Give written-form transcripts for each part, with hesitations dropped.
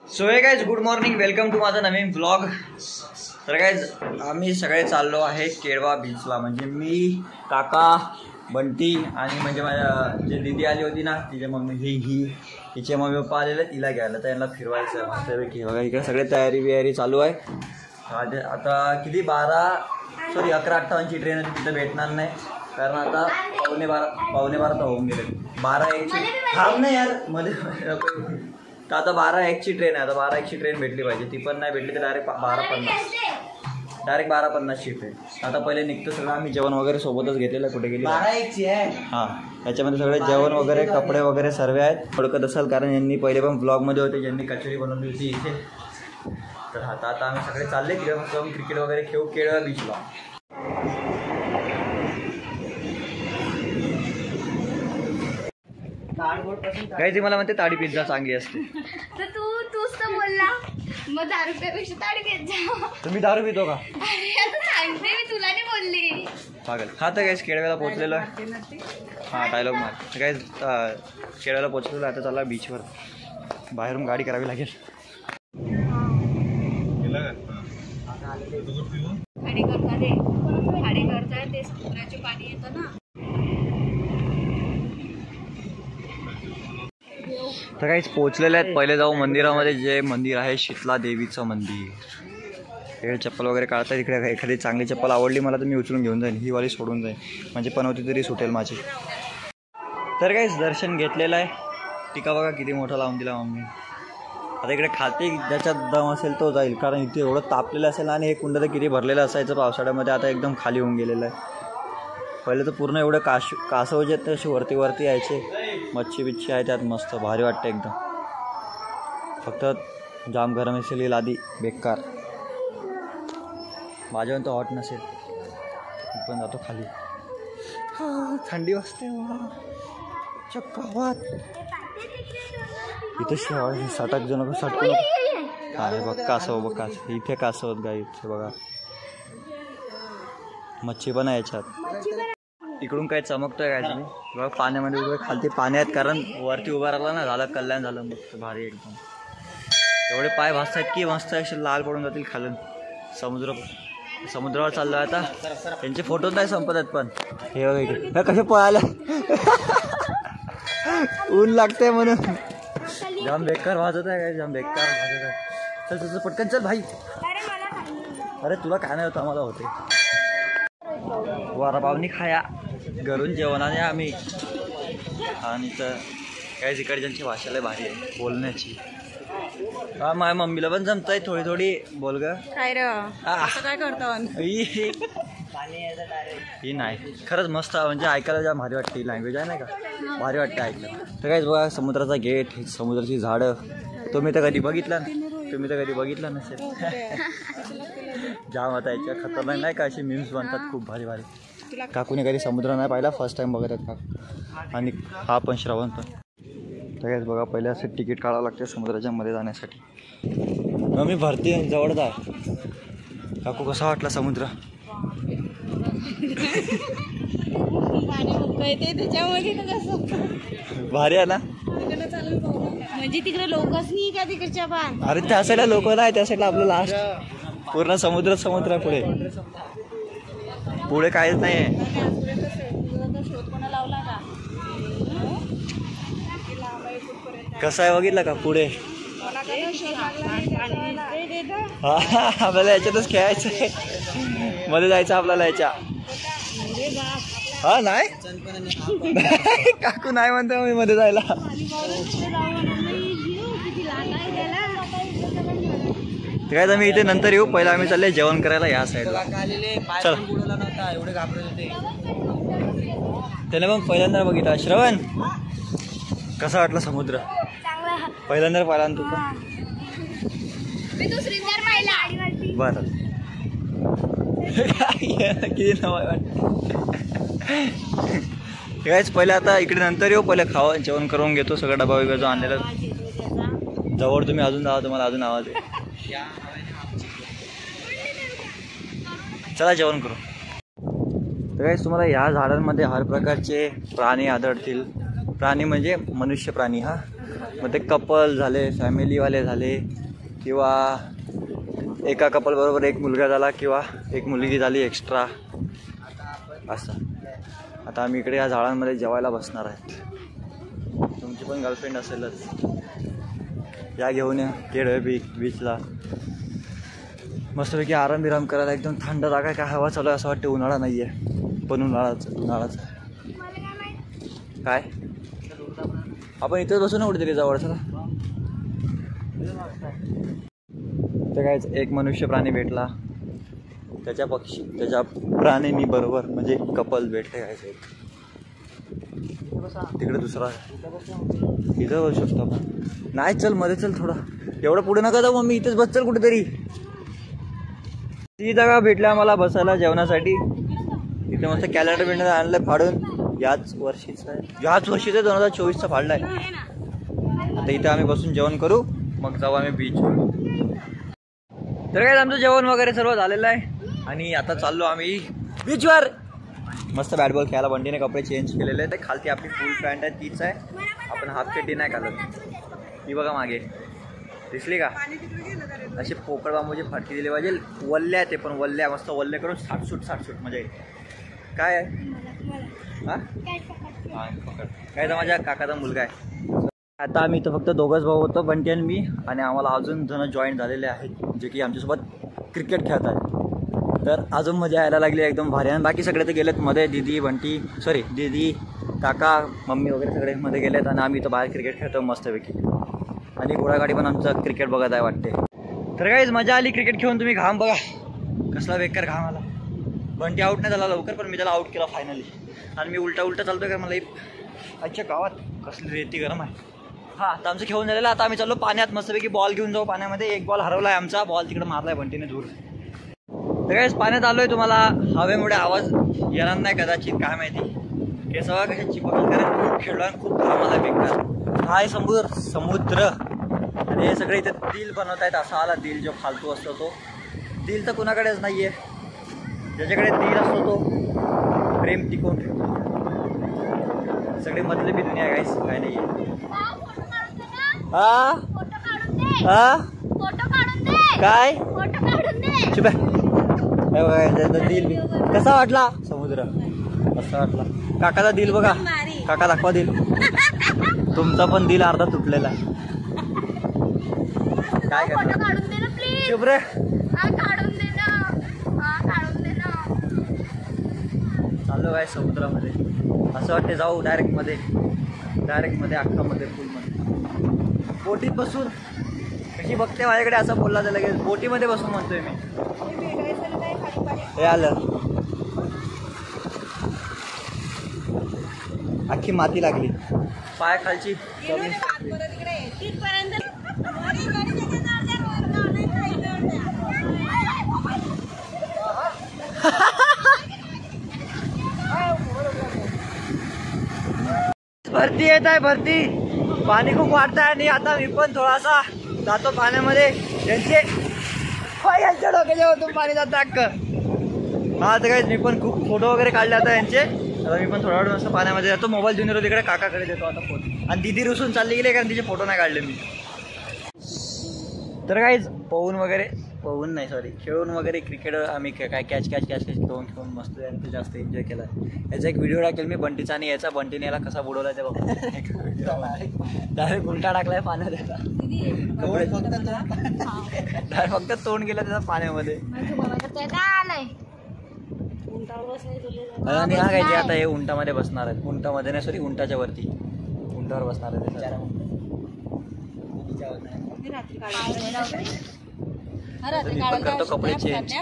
So hey guys good morning, welcome to माझा नवीन blog. तर गाइज आम्ही सगळे चाललो आहे केळवा बीचला. म्हणजे मी, काका, बंटी आणि म्हणजे माझ्या जे दीदी आली होती ना, तिचे मम्मी तिचे मम्मी पप्पा आलेले तिला घ्यायला, तर यांना फिरवायचं मस्तपैकी. बघा इकडे सगळे तयारी चालू आहे. आता किती 11:58ची ट्रेन होती, तिथं भेटणार नाही कारण आता पावणे बारा तर होऊन गेले. 12:01ची थांब नाही यार मध्ये. तर आता 12:01ची ट्रेन आहे. आता 12:01ची ट्रेन भेटली पाहिजे. ती पण नाही भेटली तर डायरेक्ट 12:50ची ट्रेन. आता पहिले निघतो सगळं. आम्ही जेवण वगैरे सोबतच घेतलेलं. कुठे गेली 12:01ची आहे. हां, त्याच्यामध्ये सगळे जेवण वगैरे, कपडे वगैरे सर्व आहेत. थोडकत असाल कारण यांनी पहिले पण ब्लॉगमध्ये होते, ज्यांनी कचोरी बनवली होती इथे. तर आता आम्ही सगळे चालले जाऊन क्रिकेट वगैरे खेळू केळवा बीचला. काही मला म्हणते ताडी पिझ्झा चांगली असते. तर तूच तर बोलला मग 10 रुपयापेक्षा ताडी घेत जा. तुम्ही दारू पितो का? अरे आता सांगते मी, तुला नाही बोलली. पागल. हा तर गाईस केळव्याला पोहोचलेलो आहे. हां, डायलॉग मार. गाईस केळव्याला पोहोचलेलो. आता चालला बीचवर. बाहेरून गाडी करावी लागेल. खाडेकरचा ते समुद्राचे पाणी येतं ना. तर काहीच पोहोचलेले आहेत. पहिले जाऊ मंदिरामध्ये. जे मंदिर आहे शीतला देवीचं मंदिर. हे चप्पल वगैरे काढतात. इकडे एखादी चांगली चप्पल आवडली मला तर मी उचलून घेऊन जाईन. ही वाली सोडून जाईन, म्हणजे पनवती तरी सुटेल माझी. तर काहीच दर्शन घेतलेलं आहे. टीका बघा किती मोठा लावून दिला मम्मी. आता इकडे खाते ज्याच्यात दम असेल तो जाईल, कारण इथे एवढं तापलेलं असेल. आणि हे कुंड तर किती भरलेलं असायचं पावसाळ्यामध्ये, आता एकदम खाली होऊन गेलेलं आहे. पहिले तर पूर्ण एवढं कासव जे आहेत तसे वरती यायचे. मच्छी बिच्छी आहे त्यात, मस्त भारी वाटतं एकदम. फक्त जाम गरम असेल आधी, बेकार. माझ्यावर तर हॉट नसेल. पण जातो खाली. थंडी वाजते चक्कावात. इथे शेवाळ सटक जण सटकू नको. हा हे बघ कासव, बघ कासव. इथे कासव आहेत गाई. इथे बघा मच्छी पण आहे याच्यात. इकडून काय चमकतोय काय तुम्ही बघा. पाण्यामध्ये उभे खालती पाणी आहेत, कारण वरती उभा राहिला ना, झालं कल्याण झालं. मस्त भारी एकदम. एवढे पाय भासत आहेत की मस्त असे लाल पडून जातील खालून. समुद्रावर चाललो आता. त्यांचे फोटोच नाही संपत आहेत. पण हे बघा इकडे कसे पळाले. ऊन लागतंय म्हणून. जाम बेकार वाजत आहे काय, जाम बेकार वाजत आहे. चल तुझं पटकन चल भाई. अरे तुला काय नाही होतं, आम्हाला होते. वरापावनी खाया घरून जेवणाने आम्ही. आणि तर काय इकडच्यांची भाषा भारी आहे बोलण्याची. हा, माझ्या मम्मीला पण जमतंय थोडी बोल ग. काय रे काय करतो ही नाही खरंच मस्त. म्हणजे ऐकायला ज्या भारी वाटते. ही लँग्वेज आहे नाही का, भारी वाटते ऐकायला. तर काय बघा समुद्राचा गेट, समुद्राची झाडं. तुम्ही तर कधी बघितलं नसेल. जाम आता याच्या खतरनाक नाही का, असे मीम्स बनतात खूप भारी. काकूने कधी समुद्र नाही पाहिला, फर्स्ट टाइम बघत आहेत काकू. आणि हा पण श्रवण पण. तर काहीच बघा पहिले असं तिकीट काढावं लागते समुद्राच्या मध्ये जाण्यासाठी. मग मी भरती जवळच आहे. काकू कसा वाटला समुद्र? भारी आहे ना. म्हणजे तिकडे लोकच नाही का तिकडच्या पण. अरे त्या साईडला लोक नाही, त्या साईडला आपलं लास्ट पूर्ण समुद्र पुढे काहीच नाही. कसं आहे बघितलं का पुढे. हा, आपल्याला याच्यातच खेळायचं आहे. मध्ये जायचं आपल्याला याच्या. हा नाही काकू नाही म्हणते मी मध्ये जायला. काय तर मी इथे नंतर येऊ. पहिला आम्ही चालले जेवण करायला या साईडला. चल. एवढे घाबरत होते त्याने पण पहिल्यांदा बघितला. श्रवण कसा वाटला समुद्र? पहिल्यांदा पाहिला तू पण? बरं किती नवा कायच. पहिले आता इकडे नंतर येऊ. पहिले खावा जेवण करून घेतो. सगळं डबा वगैरे जो आणलेला जवळ. तुम्ही अजून जावा, तुम्हाला अजून आवाज आहे. चला जेवण करू. तर काय तुम्हाला या झाडांमध्ये हर प्रकारचे प्राणी आढळतील. प्राणी म्हणजे मनुष्य प्राणी. हा, मग ते कपल झाले, फॅमिलीवाले झाले, किंवा एका कपल बरोबर एक मुलगा झाला किंवा एक मुलगी झाली एक्स्ट्रा असं. आता आम्ही इकडे या झाडांमध्ये जेवायला बसणार आहेत. तुमची पण गर्लफ्रेंड असेलच, या घेऊन या केळवे बीचला. मस्तपैकी आराम विराम करायला. एकदम थंड जागा, काय हवा चालू आहे असं वाटतं. उन्हाळा नाही आहे पण उन्हाळाच काय. आपण इथेच बसू ना कुठेतरी जवळ. चला. तर काय एक मनुष्य प्राणी भेटला, त्याच्या प्राणीनी बरोबर म्हणजे कपल भेटले. काय तिकडे दुसरा इथं बसू शकतो आपण. नाही चल मध्ये चल, थोडा एवढं पुढे नका जाऊ. मम्मी इथेच बस चल कुठेतरी. ती जागा भेटली आम्हाला बसायला जेवणासाठी. इथे मस्त कॅलेंडर बिंडर आणलं फाडून. याच वर्षीचं 2024चा फाडलाय. आता इथे आम्ही बसून जेवण करू, मग जाऊ आम्ही बीचवर. तर काय आमचं जेवण वगैरे सर्व झालेलं आहे आणि आता चाललो आम्ही बीचवर. मस्त बॅट बॉल खेळायला. बंटीने कपडे चेंज केलेले आहेत. खालती आपली फुल पॅन्ट आहे तीच आहे. आपण हाफ चड्डी नाही घालत. ही बघा मागे दिसली का, असे पोकळ बांबूची फाटकी दिली पाहिजे. वल्ल्या ते पण वल्ल्या, मस्त वल्ले करून साटसूट म्हणजे काय आहे. हां पकड काय तर माझ्या काकाचा मुलगा आहे. आता आम्ही इथं फक्त दोघंच भाऊ होतो, बंटी आणि मी. आणि आम्हाला अजून जण जॉईन झालेले आहेत जे की आमच्यासोबत क्रिकेट खेळत आहेत. तर अजून मजा यायला लागली एकदम भारी. आणि बाकी सगळे तर गेलेत मध्ये. दीदी काका मम्मी वगैरे सगळे मध्ये गेलेत आणि आम्ही इथं बाहेर क्रिकेट खेळतो मस्तपैकी. आणि घोडागाडी पण आमचं क्रिकेट बघत आहे वाटते. तर काहीच मजा आली क्रिकेट खेळून. तुम्ही घाम बघा कसला बेकार घाम आला. बंटी आऊट नाही झाला लवकर, पण मी त्याला आऊट केला फायनली. आणि मी उलटा चालतो का, मला अच्छा गावात कसली रेती गरम आहे. हां आता आमचं खेळून झालेलं. आता आम्ही चाललो पाण्यात मस्तपैकी. बॉल घेऊन जाऊ पाण्यामध्ये. एक बॉल हरवला आहे आमचा. बॉल तिकडे मारला आहे बंटीने दूर. तर काहीच पाण्यात आलो आहे. तुम्हाला हवेमुळे आवाज येणार नाही कदाचित, काय माहिती. केसवा कशा चिपकल कारण खूप खेळलो आणि खूप घाम आला बेकार. हा आहे समुद्र. आणि हे सगळे इथे दिल बनवत आहेत. असा आला दिल जो फालतू असतो तो. दिल तर कुणाकडेच नाही आहे. ज्याच्याकडे दिल असतो तो प्रेम टिकवून ठेवतो. सगळे मतलबी दुनिया गाईस, काय नाही आहे. काय चुप दिल कसा वाटला समुद्र, कसा वाटला. काकाचा दिल बघा, काका दाखवा दिल. तुमचा पण दिल अर्धा तुटलेला आहे. काय करणार चुप रे. चाललो आहे समुद्रामध्ये. असं वाटते जाऊ डायरेक्ट मध्ये अख्खामध्ये फुलमध्ये. बोटीत बसून कशी बघते माझ्याकडे असं बोलला तर लगेच. बोटीमध्ये बसून म्हणतोय मी. हे आलं अख्खी माती लागली पाय खालची. भरती येत आहे भरती. पाणी खूप वाढत आहे आणि आता मी पण थोडासा जातो पाण्यामध्ये. यांच्या डोक्याच्या वरतून पाणी जातं अख्खं. हा तर काय मी पण खूप फोटो वगैरे काढले आता यांचे. आता मी पण थोडा वेळ मस्त पाण्यामध्ये जातो. मोबाईल देऊन तिकडे काकाकडे देतो आता फोटो. आणि दिदी रुसून चालली गेली कारण तिचे फोटो नाही काढले मी. तर काहीच खेळून वगैरे क्रिकेट आम्ही काय कॅच खेळून मस्त यांचं जास्त एन्जॉय केला. याचा एक व्हिडिओ टाकेल मी बंटीचा. आणि याचा बंटीने याला कसा बुडवला ते बघा. डायरेक्ट उलटा टाकलाय पाण्यात. त्याचा फक्त तोंड गेलं त्याचा पाण्यामध्ये. आणि हा काय जे आता हे उंटामध्ये बसणार आहेत. उंटामध्ये नाही सॉरी उंटाच्या वरती. उंटावर बसणार आहे. मी पण करतो कपडे चेंज.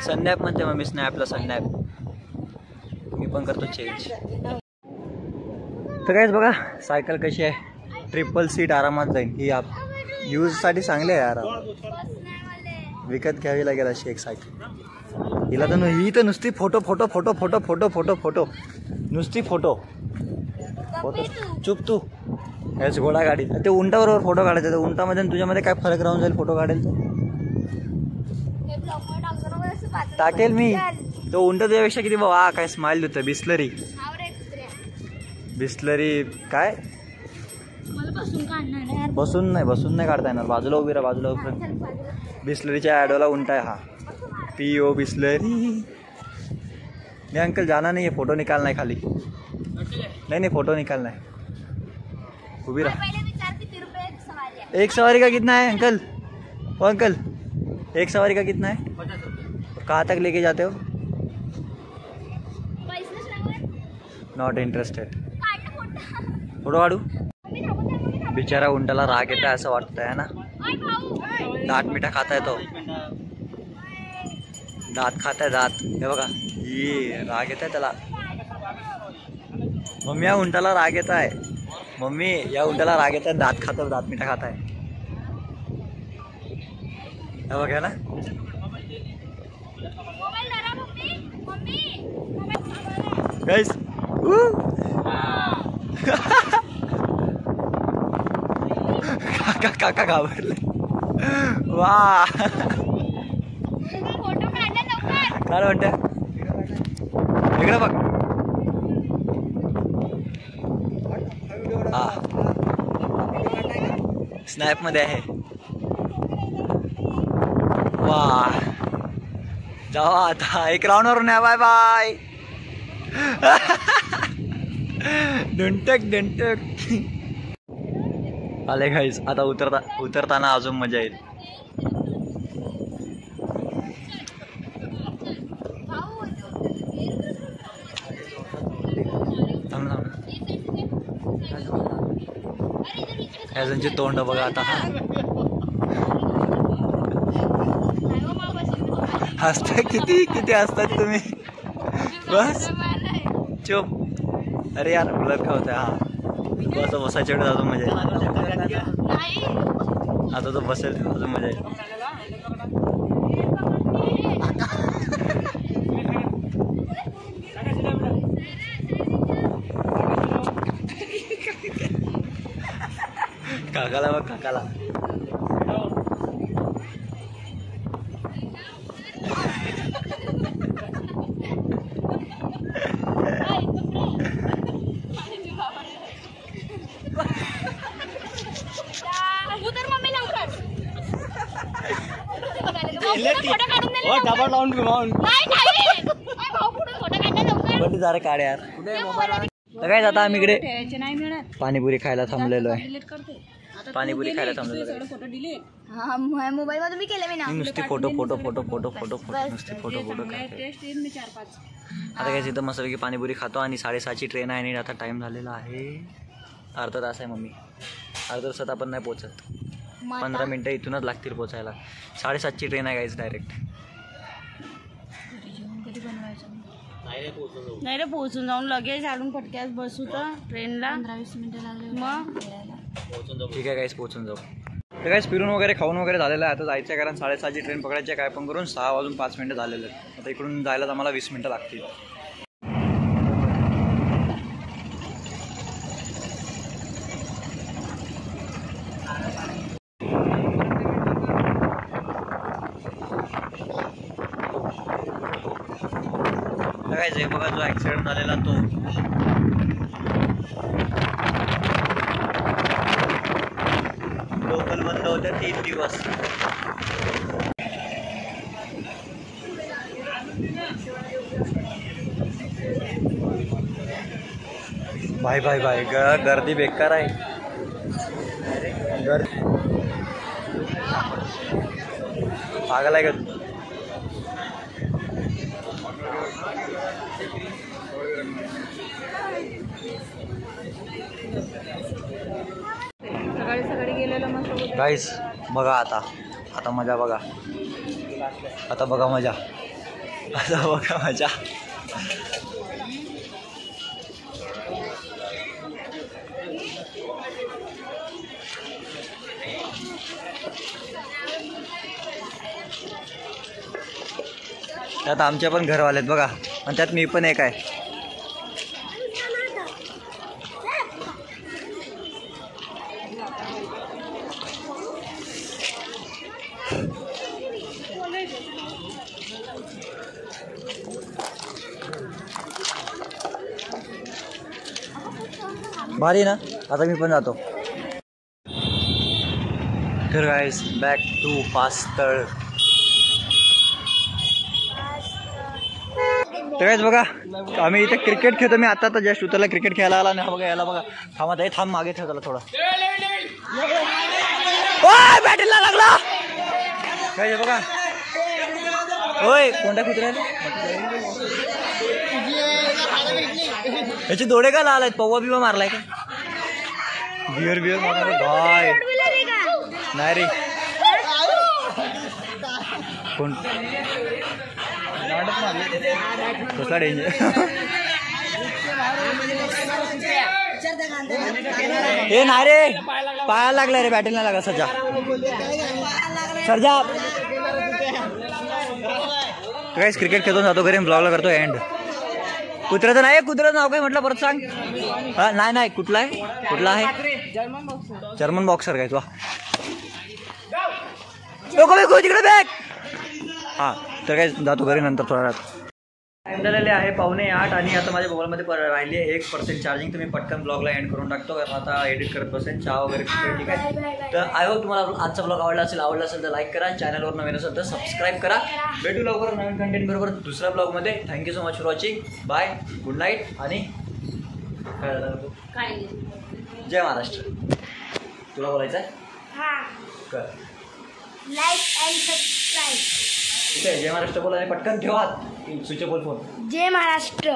सनॅप म्हणते मग मी स्नॅपला सनॅप. मी पण करतो चेंज. तर काहीच बघा सायकल कशी आहे. ट्रिपल सीट आरामात जाईल. ही आप यूजसाठी चांगली आहे आराम. विकत घ्यावी लागेल अशी एक सायकल. हिला तर ही तर नुसती फोटो नुसती फोटो. चुप तू. हेच घोडा गाडी. ते उंटाबरोबर फोटो काढायचे. तर उंटामध्ये तुझ्यामध्ये काय फरक राहून जाईल फोटो काढेल तो. टाकेल मी. तो उंट तुझ्यापेक्षा किती बाबा काय स्माइल देतो. बिस्लरी काय बसून नाही काढता येणार. बाजूला उभी राहा, बाजूला उभी राहा. बिस्लरीच्या ॲडोला उंटा आहे हा. पीओ बिस्लरी. नहीं अंकल जाना नहीं है, फोटो निकालना है खाली. नहीं फोटो निकालना है. उभी रहा. एक सवारी का कितना है अंकल? ओ अंकल, एक सवारी का कितना है? कहाँ तक लेके जाते हो? Not interested. फोटो काढू. बिचारा उंटाला राग येत आहे असं वाटतंय है ना. दात मिठा खाता है तो. दात खाता है दात. हे बघा, ये राग येत आहे त्याला. मम्मी या उंटाला राग येत आहे. मम्मी या उंटाला राग येत आहे. दात खातो, दात मिठा खाता है. हे बघा ना. गाइस काका घाबरले. वा काय म्हणते इकडे बघ. हा स्नॅप मध्ये आहे. वा जावा आता. एक राऊंड वरून या. Bye bye. डंटक आले गाईस. आता उतरताना अजून मजा येईल. ह्याजनची तोंड बघा आता. हसता किती हसतात तुम्ही. बस चुप. अरे यार उलट का होतं. हा बस बसायच्या वेळेस अजून मजा येईल. आता तो बसेल अजून मजा येईल. काकाला बघ काकाला. जरा काढ यार. काय आता आम्ही इकडे पाणीपुरी खायला थांबलेलो आहे. पाणीपुरी खायला थांबलेलो आहे. मोबाईल मध्ये मी केले मी ना. नुसती फोटो नुसती फोटो. आता काय इथं मस्त की पाणीपुरी खातो आणि 6:30ची ट्रेन आहे आणि आता टाइम झालेला आहे. अर्धा तास आहे मम्मी. अर्धा तासात आपण नाही पोहोचत. 15 मिनटं इथूनच लागतील पोचायला. 7:30ची ट्रेन आहे गाईज डायरेक्ट. नाही रे पोहोचून जाऊन लगेच आडून फटक्यास बसू तर ट्रेनला 15-20 मिनिटं लागले मग. ठीक आहे गाईज पोहोचून जाऊ. तर गाईज फिरून वगैरे खाऊन वगैरे झालेलं आहे. आता जायचं आहे कारण 6:30ची ट्रेन पकडायची आहे. काय पण करून 6:05 मिनिटं झालेलं आहे. आता इकडून जायला आम्हाला 20 मिनिटं लागतील. काय बघा जो ऍक्सिडेंट झालेला तो. लोकल बंद होत्या 3 दिवस. बाय गर्दी बेकार आहे. पागल आहे का तू. सकाळी गेलेलं मस्त. गाईस बघा आता मजा बघा. आता बघा मजा. त्यात आमच्या पण घरवाले आहेत बघा आणि त्यात मी पण एक आहे. भारी ना. आता मी पण जातो. तर गाईस बॅक टू पास्तळ. तर गाईस बघा आम्ही इथे क्रिकेट खेळतो. मी आता जस्ट उतरला क्रिकेट खेळायला आला आणि हा बघा याला बघा थांबा ताई थांब मागे ठेव त्याला थोडा. बॅटरीला लागला काय बघा. होय कोणत्या कुत्र्याला याचे डोळे का लाल आहेत? पव्वा बिवा मारलाय का? बिअर मारणार भाय नाही रे कोण कसला डेंजर. हे नाही रे पायाला लागला रे बॅटरी नाही लागला. सरजा काहीच क्रिकेट खेळून जातो घरी ब्लॉगला करतो एंड. कुत्र्याचं नाही कुत्र्याचं नाव काय म्हटलं परत सांग. हा नाही कुठला आहे जर्मन बॉक्सर काय तुला तिकडे बॅग. हा तर काय जातो घरी नंतर थोड्या वेळात. टाइम झालेले आहे 7:45 आणि आता माझ्या मोबाईलमध्ये राहिली आहे 1% चार्जिंग. तर मी पटकन ब्लॉगला एंड करून टाकतो कारण आता एडिट करत बसेन चहा वगैरे ठीक आहे. तर आय होप तुम्हाला आजचा ब्लॉग आवडला असेल तर लाईक करा. चॅनलवर नवीन असेल तर सबस्क्राईब करा. भेटू लवकर नवीन कंटेंट बरोबर दुसऱ्या ब्लॉगमध्ये. Thank you so much for watching. Bye good night आणि जय महाराष्ट्र. तुला बोलायचं आहे कर लाईक अँड सबस्क्राईब. ठीक आहे. जय महाराष्ट्र बोला आणि पटकन ठेवा स्विच बोल फोन. जय महाराष्ट्र.